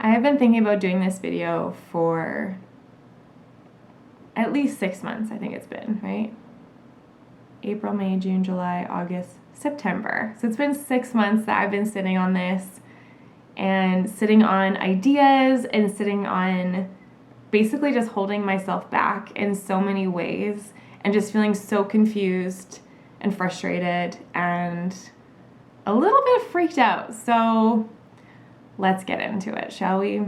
I have been thinking about doing this video for at least 6 months, I think it's been, right? April, May, June, July, August, September. So it's been 6 months that I've been sitting on this and sitting on ideas and sitting on basically just holding myself back in so many ways and just feeling so confused and frustrated and a little bit freaked out. So let's get into it, shall we?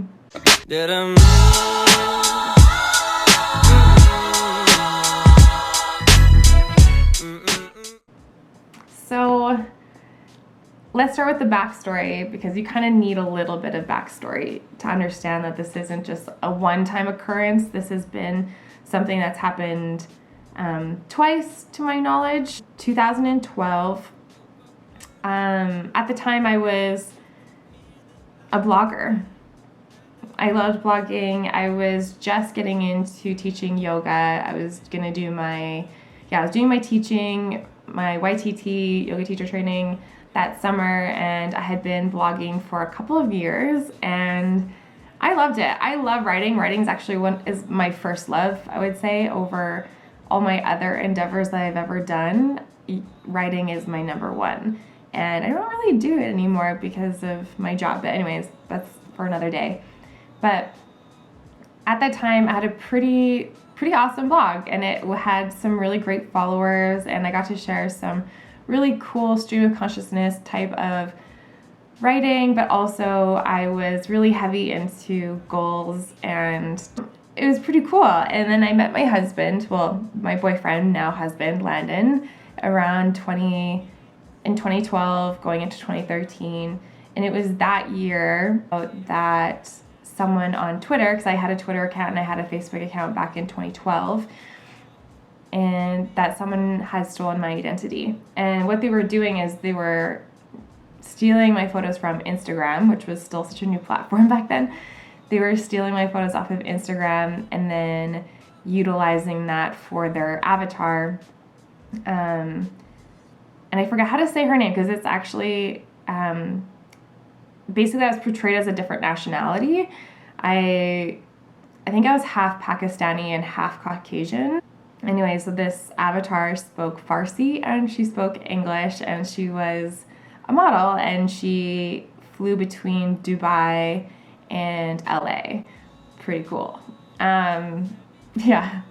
So let's start with the backstory, because you kind of need a little bit of backstory to understand that this isn't just a one-time occurrence. This has been something that's happened twice to my knowledge. 2012, at the time I was a blogger. I loved blogging. I was just getting into teaching yoga. I was doing my teaching, my YTT, yoga teacher training, that summer, and I had been blogging for a couple of years, and I loved it. I love writing. Writing is actually is my first love, I would say, over all my other endeavors that I've ever done. Writing is my number one, and I don't really do it anymore because of my job. But anyways, that's for another day. But at that time, I had a pretty awesome blog, and it had some really great followers, and I got to share some really cool stream of consciousness type of writing, but also I was really heavy into goals, and it was pretty cool. And then I met my husband, my boyfriend, now husband, Landon, around 2012 going into 2013. And it was that year that someone on Twitter, because I had a Twitter account and I had a Facebook account back in 2012, and that someone had stolen my identity. And what they were doing is they were stealing my photos from Instagram, which was still such a new platform back then. They were stealing my photos off of Instagram and then utilizing that for their avatar. And I forgot how to say her name, because it's actually, basically I was portrayed as a different nationality. I think I was half Pakistani and half Caucasian. Anyway, so this avatar spoke Farsi and she spoke English, and she was a model, and she flew between Dubai and LA. Pretty cool. Yeah.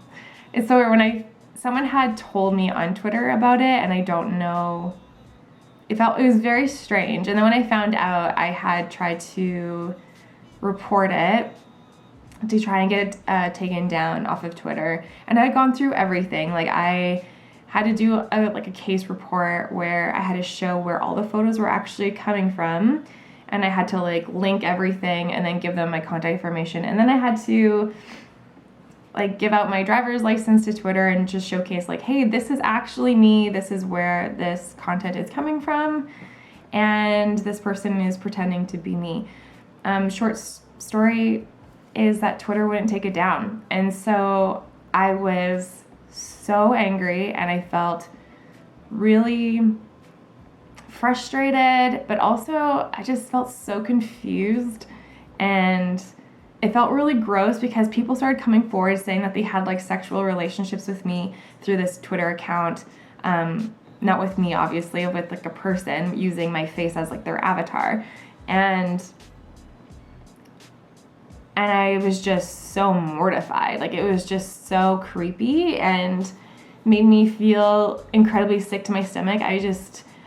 And so someone had told me on Twitter about it, and I don't know, it was very strange. And then when I found out, I had tried to report it to try and get it taken down off of Twitter. And I had gone through everything. Like, I had to do a case report where I had to show where all the photos were actually coming from. And I had to link everything and then give them my contact information. And then I had to give out my driver's license to Twitter and just showcase hey, this is actually me. This is where this content is coming from. And this person is pretending to be me. Short story is that Twitter wouldn't take it down. And so I was so angry, and I felt really frustrated, but also I just felt so confused, and it felt really gross because people started coming forward saying that they had sexual relationships with me through this Twitter account. Not with me, obviously, with a person using my face as their avatar. And I was just so mortified. It was just so creepy and made me feel incredibly sick to my stomach. I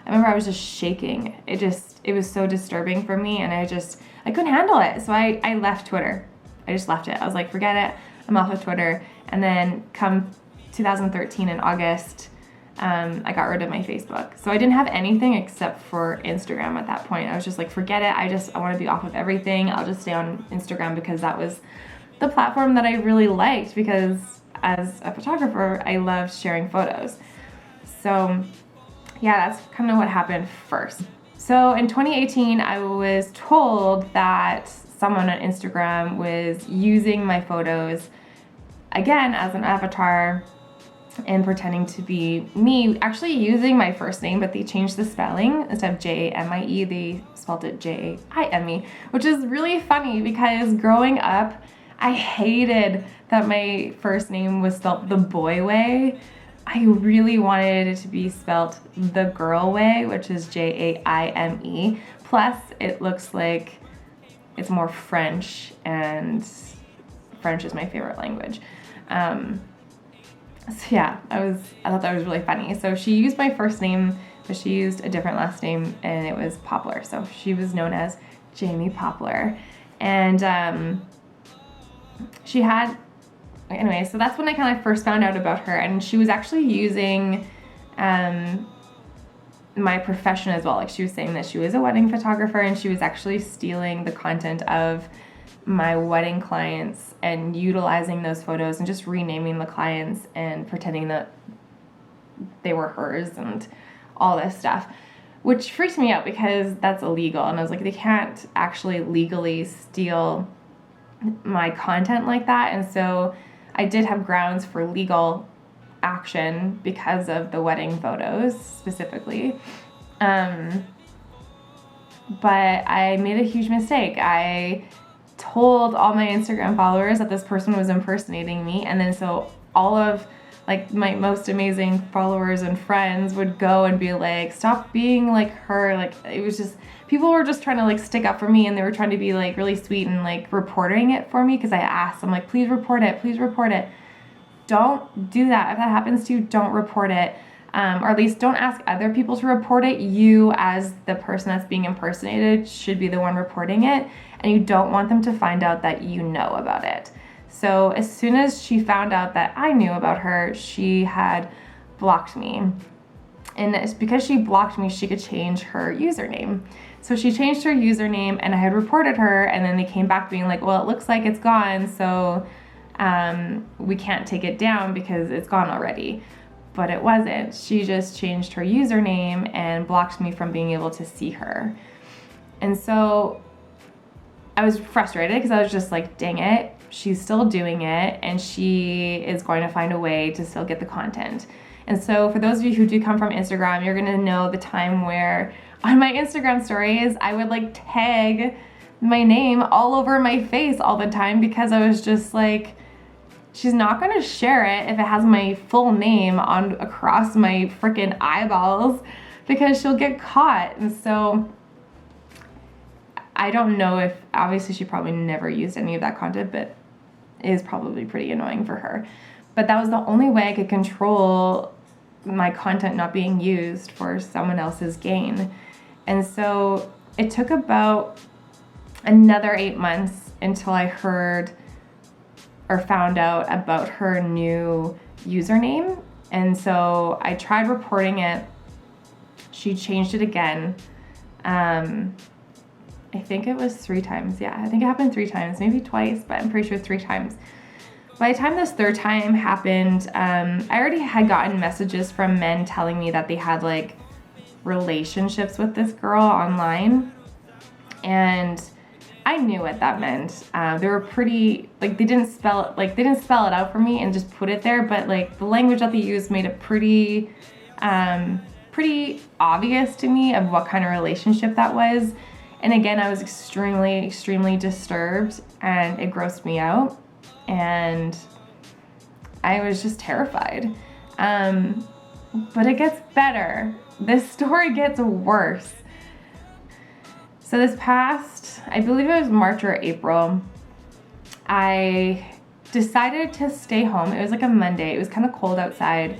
remember I was just shaking. It was so disturbing for me, and I couldn't handle it. So I left Twitter. I just left it. I was like, forget it. I'm off of Twitter. And then come 2013 in August, I got rid of my Facebook. So I didn't have anything except for Instagram at that point. I was just like, forget it. I want to be off of everything. I'll just stay on Instagram, because that was the platform that I really liked, because as a photographer, I loved sharing photos. So yeah, that's kind of what happened first. So in 2018, I was told that someone on Instagram was using my photos again as an avatar and pretending to be me, actually using my first name, but they changed the spelling. Instead of Jamie, they spelled it Jaime, which is really funny because growing up, I hated that my first name was spelled the boy way. I really wanted it to be spelled the girl way, which is Jaime. Plus, it looks like it's more French, and French is my favorite language. So yeah, I thought that was really funny. So she used my first name, but she used a different last name, and it was Poplar. So she was known as Jamie Poplar. And she had, anyway, so that's when I kind of first found out about her. And she was actually using my profession as well. Like, she was saying that she was a wedding photographer, and she was actually stealing the content of my wedding clients and utilizing those photos and just renaming the clients and pretending that they were hers and all this stuff, which freaks me out because that's illegal. And I was like, they can't actually legally steal my content like that. And so I did have grounds for legal action because of the wedding photos specifically. But I made a huge mistake. I told all my Instagram followers that this person was impersonating me, and then so all of like my most amazing followers and friends would go and be like, stop being like her. Like, it was just, people were just trying to like stick up for me, and they were trying to be like really sweet and like reporting it for me because I asked them, like, please report it, please report it. Don't do that. If that happens to you, don't report it. Or at least don't ask other people to report it. You, as the person that's being impersonated, should be the one reporting it, and you don't want them to find out that you know about it. So as soon as she found out that I knew about her, she had blocked me. And it's because she blocked me, she could change her username. So she changed her username, and I had reported her, and then they came back being like, well, it looks like it's gone, so we can't take it down because it's gone already. But it wasn't. She just changed her username and blocked me from being able to see her. And so I was frustrated because I was just like, dang it, she's still doing it, and she is going to find a way to still get the content. And so for those of you who do come from Instagram, you're gonna know the time where on my Instagram stories, I would like tag my name all over my face all the time because I was just like, she's not gonna share it if it has my full name on across my freaking eyeballs because she'll get caught. And so I don't know if, obviously she probably never used any of that content, but it is probably pretty annoying for her. But that was the only way I could control my content not being used for someone else's gain. And so it took about another 8 months until I heard or found out about her new username. And so I tried reporting it. She changed it again. I think it was 3 times. Yeah, I think it happened 3 times, maybe twice, but I'm pretty sure 3 times. By the time this 3rd time happened, I already had gotten messages from men telling me that they had like relationships with this girl online. And I knew what that meant. They were pretty, like, they didn't spell it out for me and just put it there, but like the language that they used made it pretty obvious to me of what kind of relationship that was. And again, I was extremely, extremely disturbed, and it grossed me out, and I was just terrified. But it gets better. This story gets worse. So this past, I believe it was March or April, I decided to stay home. It was like a Monday. It was kind of cold outside.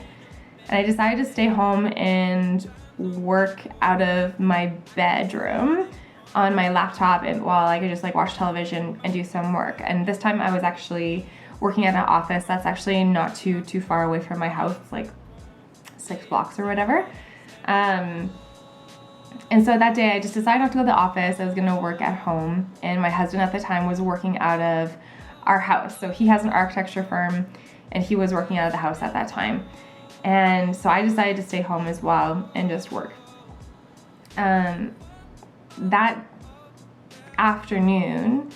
And I decided to stay home and work out of my bedroom on my laptop, and while I could just like watch television and do some work. And this time I was actually working at an office that's actually not too far away from my house, like 6 blocks or whatever. And so that day I just decided not to go to the office. I was gonna work at home, and my husband at the time was working out of our house. So he has an architecture firm, and he was working out of the house at that time. And so I decided to stay home as well and just work. That afternoon,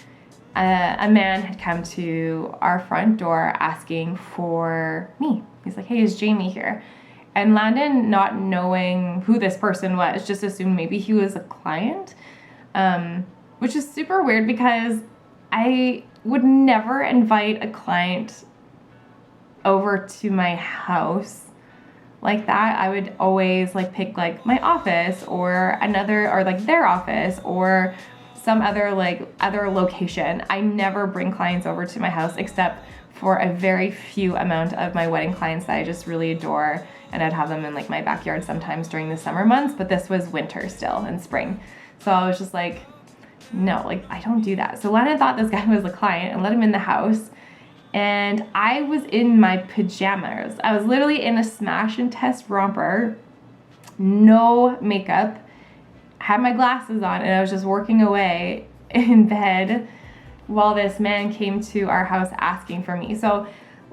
a man had come to our front door asking for me. He's like, hey, is Jamie here? And Landon, not knowing who this person was, just assumed maybe he was a client, which is super weird because I would never invite a client over to my house like that. I would always like pick like my office or another, or like their office or some other other location. I never bring clients over to my house except for a very few amount of my wedding clients that I just really adore, and I'd have them in like my backyard sometimes during the summer months, but this was winter still and spring. So I was just like, no, like I don't do that. So Lana thought this guy was a client and let him in the house. And I was in my pajamas. I was literally in a smash and test romper, no makeup, had my glasses on, and I was just working away in bed while this man came to our house asking for me. So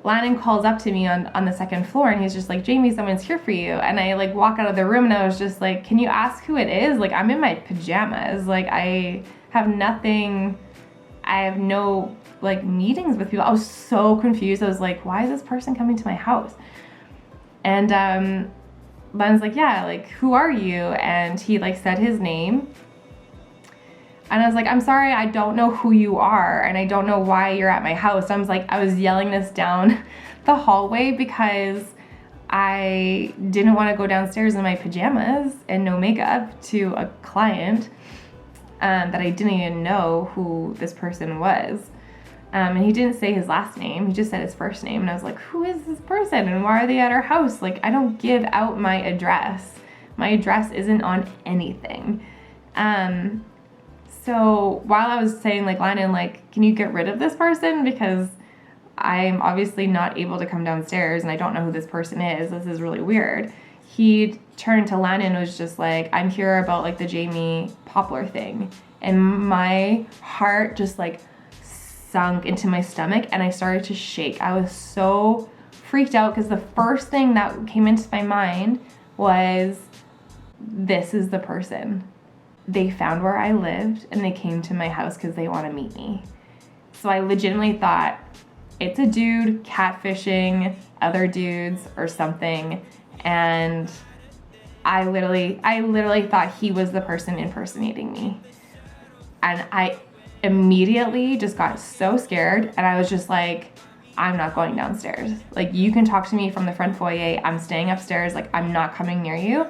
Lannon calls up to me on the second floor, and he's just like, Jamie, someone's here for you. And I like walk out of the room, and I was just like, can you ask who it is? Like, I'm in my pajamas. Like, I have nothing, I have no like meetings with people. I was so confused. I was like, why is this person coming to my house? And Len's like, yeah, like, who are you? And he like said his name. And I was like, I'm sorry, I don't know who you are, and I don't know why you're at my house. I was yelling this down the hallway because I didn't want to go downstairs in my pajamas and no makeup to a client that I didn't even know who this person was. And he didn't say his last name, he just said his first name. And I was like, who is this person and why are they at our house? Like, I don't give out my address. My address isn't on anything. So while I was saying like, Landon, like, can you get rid of this person? Because I'm obviously not able to come downstairs and I don't know who this person is. This is really weird. He turned to Landon and was just like, I'm here about like the Jamie Poplar thing. And my heart just like sunk into my stomach and I started to shake. I was so freaked out because the first thing that came into my mind was, this is the person. They found where I lived and they came to my house because they want to meet me. So I legitimately thought it's a dude catfishing other dudes or something, and I literally thought he was the person impersonating me. And I immediately just got so scared, and I was just like, I'm not going downstairs. Like, you can talk to me from the front foyer. I'm staying upstairs. Like, I'm not coming near you.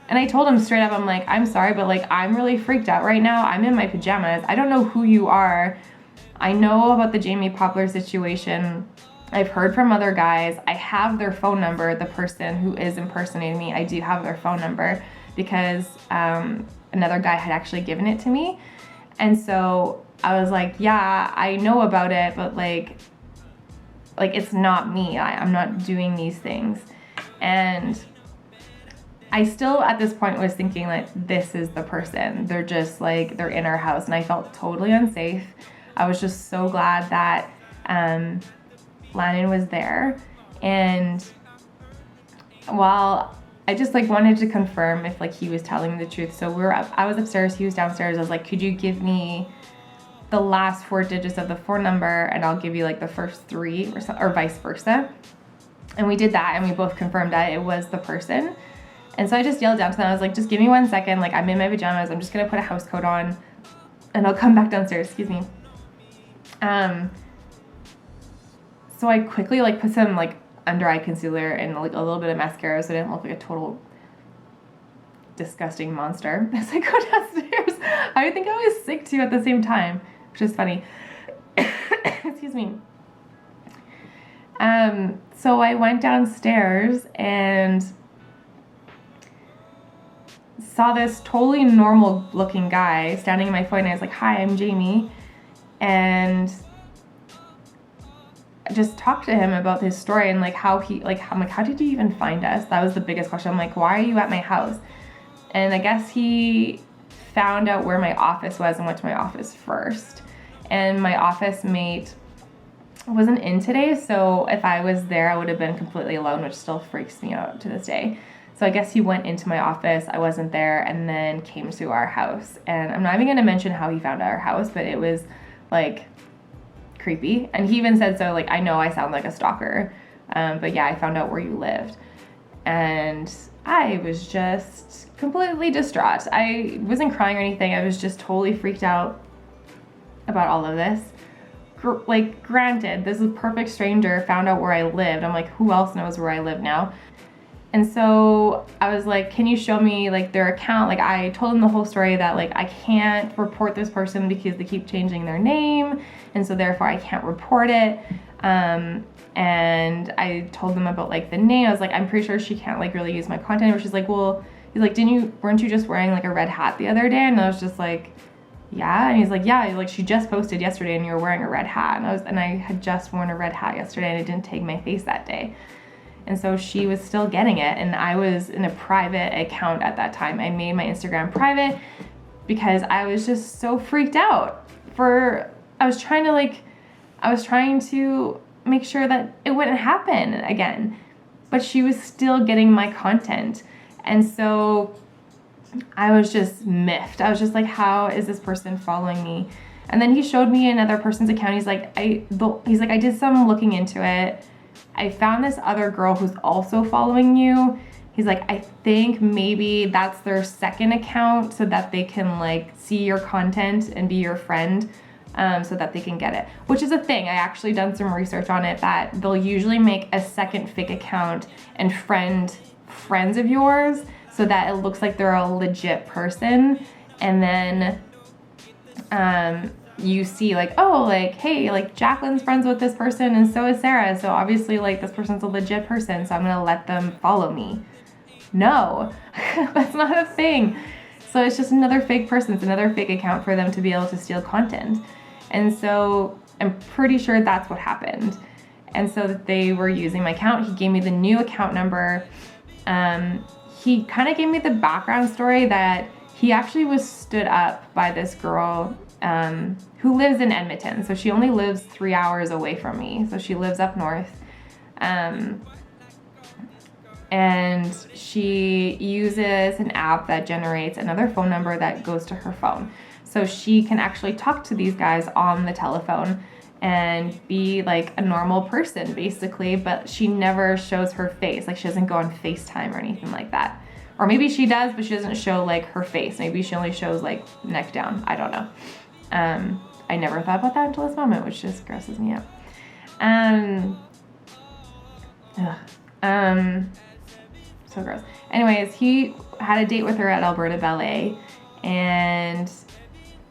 And I told him straight up, I'm like, I'm sorry, but like, I'm really freaked out right now. I'm in my pajamas. I don't know who you are. I know about the Jamie Poplar situation. I've heard from other guys. I have their phone number, the person who is impersonating me. I do have their phone number because another guy had actually given it to me. And so I was like, yeah, I know about it, but like it's not me. I'm not doing these things. And I still at this point was thinking like, this is the person. They're just like, they're in our house, and I felt totally unsafe. I was just so glad that Lannon was there. And while I just like wanted to confirm if like he was telling me the truth. So I was upstairs, he was downstairs. I was like, could you give me the last 4 digits of the phone number and I'll give you like the first 3 or vice versa. And we did that, and we both confirmed that it was the person. And so I just yelled down to them. I was like, just give me 1 second. Like, I'm in my pajamas. I'm just going to put a house coat on and I'll come back downstairs. Excuse me. So I quickly like put some like under eye concealer and like a little bit of mascara so I didn't look like a total disgusting monster as I go downstairs. I think I was sick too at the same time, which is funny. Excuse me. So I went downstairs and saw this totally normal looking guy standing in my foyer, and I was like, hi, I'm Jamie. And just talked to him about his story and like how he, like, I'm like, how did you even find us? That was the biggest question. I'm like, why are you at my house? And I guess he found out where my office was and went to my office first. And my office mate wasn't in today, so if I was there, I would have been completely alone, which still freaks me out to this day. So I guess he went into my office, I wasn't there, and then came to our house. And I'm not even going to mention how he found our house, but it was like creepy. And he even said, so like, I know I sound like a stalker, But yeah, I found out where you lived. And I was just completely distraught. I wasn't crying or anything. I was just totally freaked out about all of this. Like, granted, this is a perfect stranger, found out where I lived. I'm like, who else knows where I live now? And so I was like, can you show me like their account? Like, I told them the whole story that like I can't report this person because they keep changing their name, and so therefore I can't report it. And I told them about like the name. I was like, I'm pretty sure she can't like really use my content. Or she's like, well, he's like, weren't you just wearing like a red hat the other day? And I was just like, yeah. And he's like, yeah, like she just posted yesterday and you were wearing a red hat. And I had just worn a red hat yesterday and I didn't take my face that day. And so she was still getting it, and I was in a private account at that time. I made my Instagram private because I was just so freaked out. I was trying to make sure that it wouldn't happen again, but she was still getting my content. And so I was just miffed. I was just like, how is this person following me? And then he showed me another person's account. He's like, I did some looking into it. I found this other girl who's also following you. He's like, I think maybe that's their second account so that they can like see your content and be your friend, so that they can get it, which is a thing. I actually done some research on it, that they'll usually make a second fake account and friends of yours so that it looks like they're a legit person. And then you see like, oh, like, hey, like Jacqueline's friends with this person and so is Sarah. So obviously like this person's a legit person, so I'm gonna let them follow me. No, that's not a thing. So it's just another fake person. It's another fake account for them to be able to steal content. And so I'm pretty sure that's what happened. And so that they were using my account. He gave me the new account number. He kind of gave me the background story that he actually was stood up by this girl who lives in Edmonton. So she only lives 3 hours away from me. So she lives up north. And she uses an app that generates another phone number that goes to her phone. So she can actually talk to these guys on the telephone and be like a normal person basically, but she never shows her face. Like, she doesn't go on FaceTime or anything like that. Or maybe she does, but she doesn't show like her face. Maybe she only shows like neck down. I don't know. I never thought about that until this moment, which just grosses me out. So gross. Anyways, he had a date with her at Alberta Ballet, and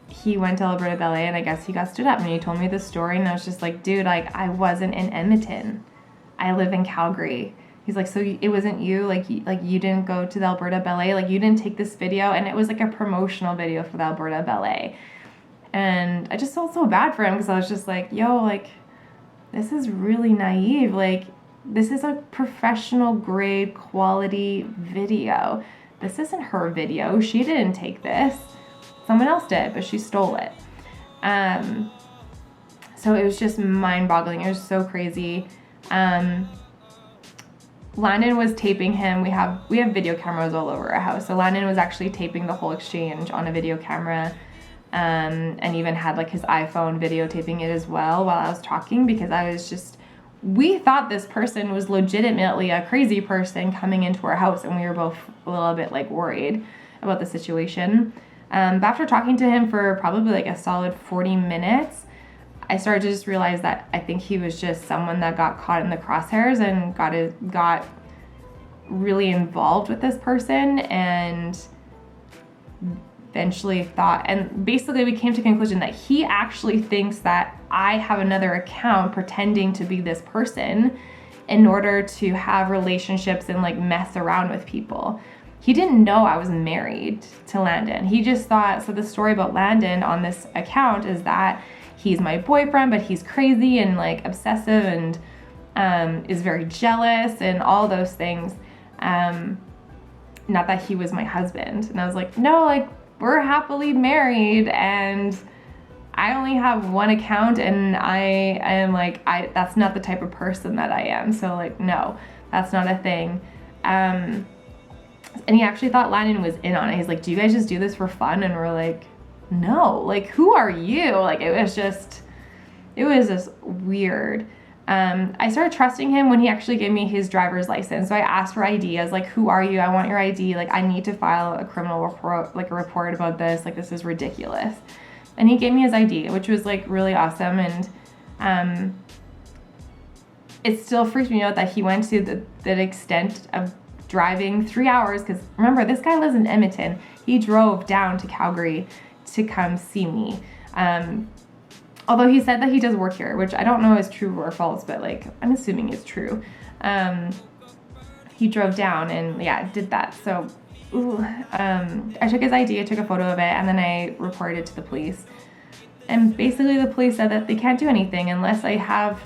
he went to Alberta Ballet, and I guess he got stood up, and he told me the story, and I was just like, dude, like, I wasn't in Edmonton. I live in Calgary. He's like, so it wasn't you? Like you didn't go to the Alberta Ballet? Like, you didn't take this video? And it was like a promotional video for the Alberta Ballet. And I just felt so bad for him, because I was just like, yo, like, this is really naive. Like, this is a professional grade quality video. This isn't her video. She didn't take this. Someone else did, but she stole it. So it was just mind-boggling. It was so crazy. Landon was taping him. We have video cameras all over our house. So Landon was actually taping the whole exchange on a video camera, and even had like his iPhone videotaping it as well while I was talking, because we thought this person was legitimately a crazy person coming into our house, and we were both a little bit like worried about the situation. But after talking to him for probably like a solid 40 minutes, I started to just realize that I think he was just someone that got caught in the crosshairs and got really involved with this person, and eventually thought, and basically we came to the conclusion that he actually thinks that I have another account pretending to be this person in order to have relationships and like mess around with people. He didn't know I was married to Landon. He just thought, so the story about Landon on this account is that he's my boyfriend, but he's crazy and like obsessive and is very jealous and all those things. Not that he was my husband. And I was like, no, like, we're happily married, and I only have one account, and I am like, that's not the type of person that I am. So like, no, that's not a thing. And he actually thought Landon was in on it. He's like, do you guys just do this for fun? And we're like, no, like, who are you? Like, it was just weird. I started trusting him when he actually gave me his driver's license. So I asked for ID. I was like, who are you? I want your ID. Like, I need to file a criminal report, like a report about this. Like, this is ridiculous. And he gave me his ID, which was like really awesome. And it still freaks me out that he went to the extent of driving 3 hours. Because remember, this guy lives in Edmonton. He drove down to Calgary to come see me. Although he said that he does work here, which I don't know is true or false, but like, I'm assuming it's true. He drove down and yeah, did that. So, I took his ID, I took a photo of it, and then I reported it to the police. And basically the police said that they can't do anything unless I have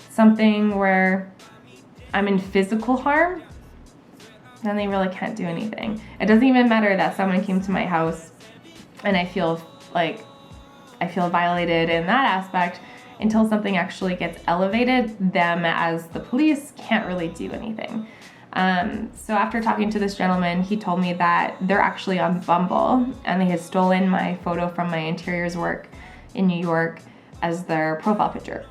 something where I'm in physical harm, then they really can't do anything. It doesn't even matter that someone came to my house and I feel violated in that aspect. Until something actually gets elevated, them as the police can't really do anything. So after talking to this gentleman, he told me that they're actually on Bumble and they had stolen my photo from my interiors work in New York as their profile picture.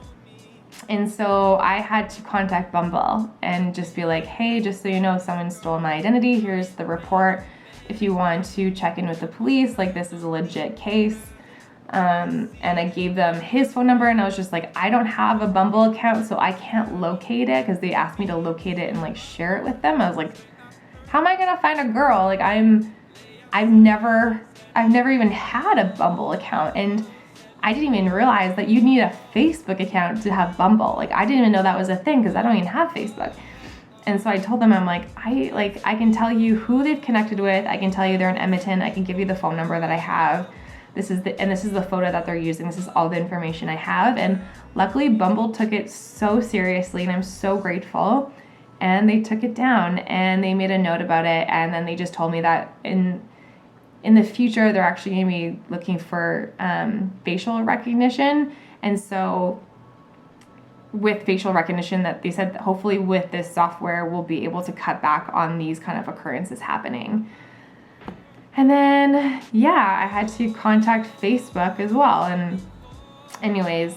And so I had to contact Bumble and just be like, hey, just so you know, someone stole my identity. Here's the report. If you want to check in with the police, like, this is a legit case. And I gave them his phone number, and I was just like, I don't have a Bumble account, so I can't locate it, because they asked me to locate it and like share it with them. I was like, how am I gonna find a girl? Like, I've never even had a Bumble account, and I didn't even realize that you need a Facebook account to have Bumble. Like, I didn't even know that was a thing, because I don't even have Facebook. And so I told them, I'm like, I can tell you who they've connected with. I can tell you they're in Edmonton. I can give you the phone number that I have. This is the photo that they're using. This is all the information I have. And luckily Bumble took it so seriously, and I'm so grateful. And they took it down and they made a note about it. And then they just told me that in the future, they're actually going to be looking for facial recognition. And so with facial recognition, that they said that hopefully with this software, we'll be able to cut back on these kind of occurrences happening. And then, yeah, I had to contact Facebook as well. And anyways,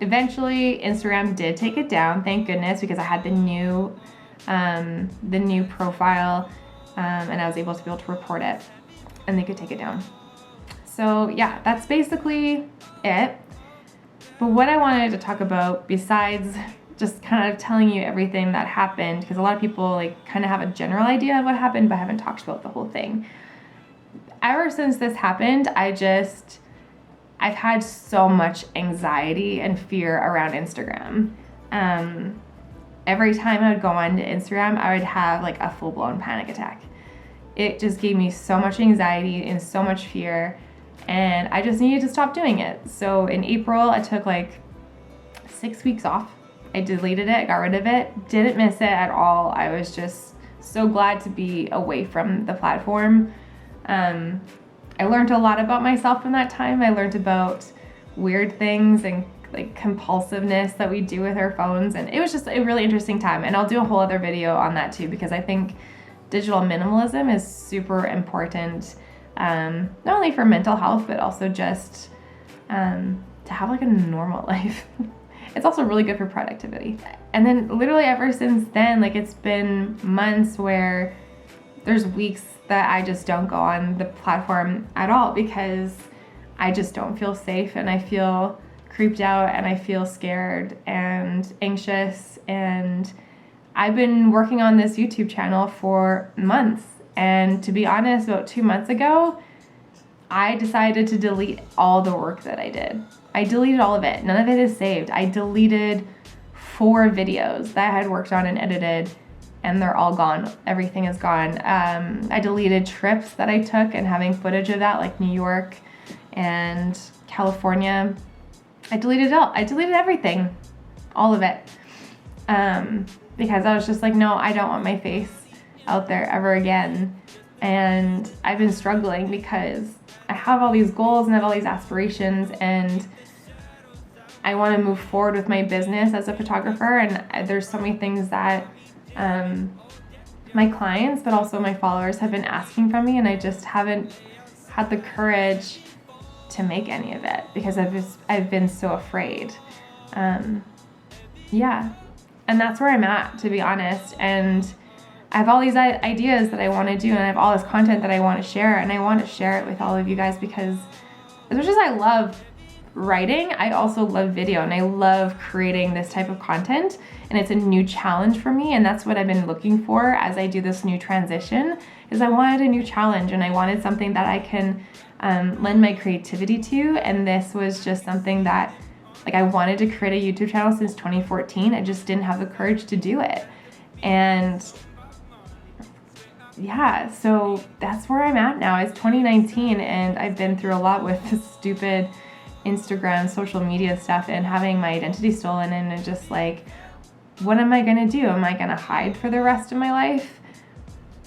eventually Instagram did take it down, thank goodness, because I had the new profile, and I was able to report it, and they could take it down. So yeah, that's basically it. But what I wanted to talk about, besides just kind of telling you everything that happened, because a lot of people like kind of have a general idea of what happened, but haven't talked about the whole thing. Ever since this happened, I've had so much anxiety and fear around Instagram. Every time I would go on to Instagram, I would have like a full-blown panic attack. It just gave me so much anxiety and so much fear, and I just needed to stop doing it. So in April, I took like 6 weeks off. I deleted it, got rid of it, didn't miss it at all. I was just so glad to be away from the platform. I learned a lot about myself in that time. I learned about weird things and like compulsiveness that we do with our phones, and it was just a really interesting time. And I'll do a whole other video on that too, because I think digital minimalism is super important, not only for mental health, but also just to have like a normal life. It's also really good for productivity. And then literally ever since then, like, it's been months where there's weeks that I just don't go on the platform at all, because I just don't feel safe, and I feel creeped out, and I feel scared and anxious. And I've been working on this YouTube channel for months, and to be honest, about 2 months ago, I decided to delete all the work that I did. I deleted all of it. None of it is saved. I deleted 4 videos that I had worked on and edited, and they're all gone. Everything is gone. I deleted trips that I took and having footage of that, like New York and California. I deleted it all. I deleted everything, all of it, because I was just like, no, I don't want my face out there ever again. And I've been struggling because I have all these goals and I have all these aspirations, and I want to move forward with my business as a photographer. And there's so many things that my clients, but also my followers, have been asking from me, and I just haven't had the courage to make any of it because I've been so afraid. yeah. And that's where I'm at, to be honest. And I have all these ideas that I want to do, and I have all this content that I want to share, and I want to share it with all of you guys because as much as I love writing, I also love video, and I love creating this type of content, and it's a new challenge for me, and that's what I've been looking for as I do this new transition, is I wanted a new challenge, and I wanted something that I can lend my creativity to, and this was just something that, like, I wanted to create a YouTube channel since 2014. I just didn't have the courage to do it. And yeah, so that's where I'm at now. It's 2019 and I've been through a lot with this stupid Instagram, social media stuff, and having my identity stolen, and it's just like, what am I gonna do? Am I gonna hide for the rest of my life?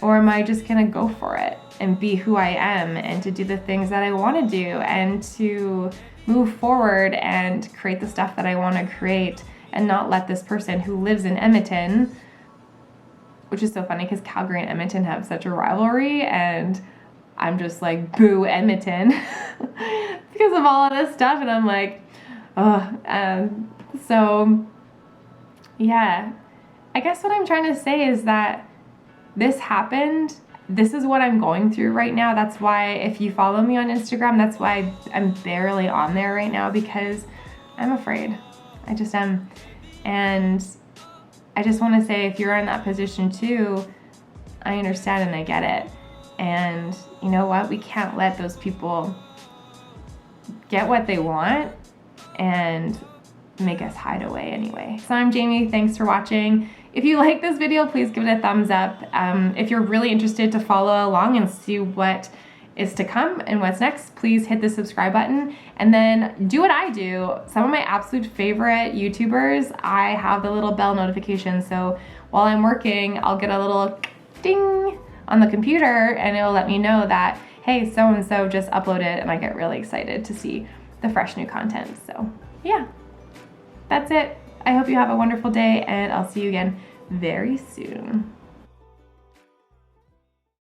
Or am I just gonna go for it and be who I am and to do the things that I wanna do and to move forward and create the stuff that I wanna create and not let this person who lives in Edmonton, which is so funny because Calgary and Edmonton have such a rivalry, and I'm just like, boo Edmonton because of all of this stuff, and I'm like, oh, so yeah, I guess what I'm trying to say is that this happened. This is what I'm going through right now. That's why if you follow me on Instagram, that's why I'm barely on there right now, because I'm afraid. I just am. And I just want to say, if you're in that position too, I understand and I get it. And you know what? We can't let those people get what they want and make us hide away anyway. So I'm Jamie. Thanks for watching. If you like this video, please give it a thumbs up. If you're really interested to follow along and see what is to come and what's next, please hit the subscribe button and then do what I do. Some of my absolute favorite YouTubers, I have the little bell notification. So while I'm working, I'll get a little ding on the computer and it'll let me know that, hey, so-and-so just uploaded, and I get really excited to see the fresh new content. So yeah, that's it. I hope you have a wonderful day, and I'll see you again very soon.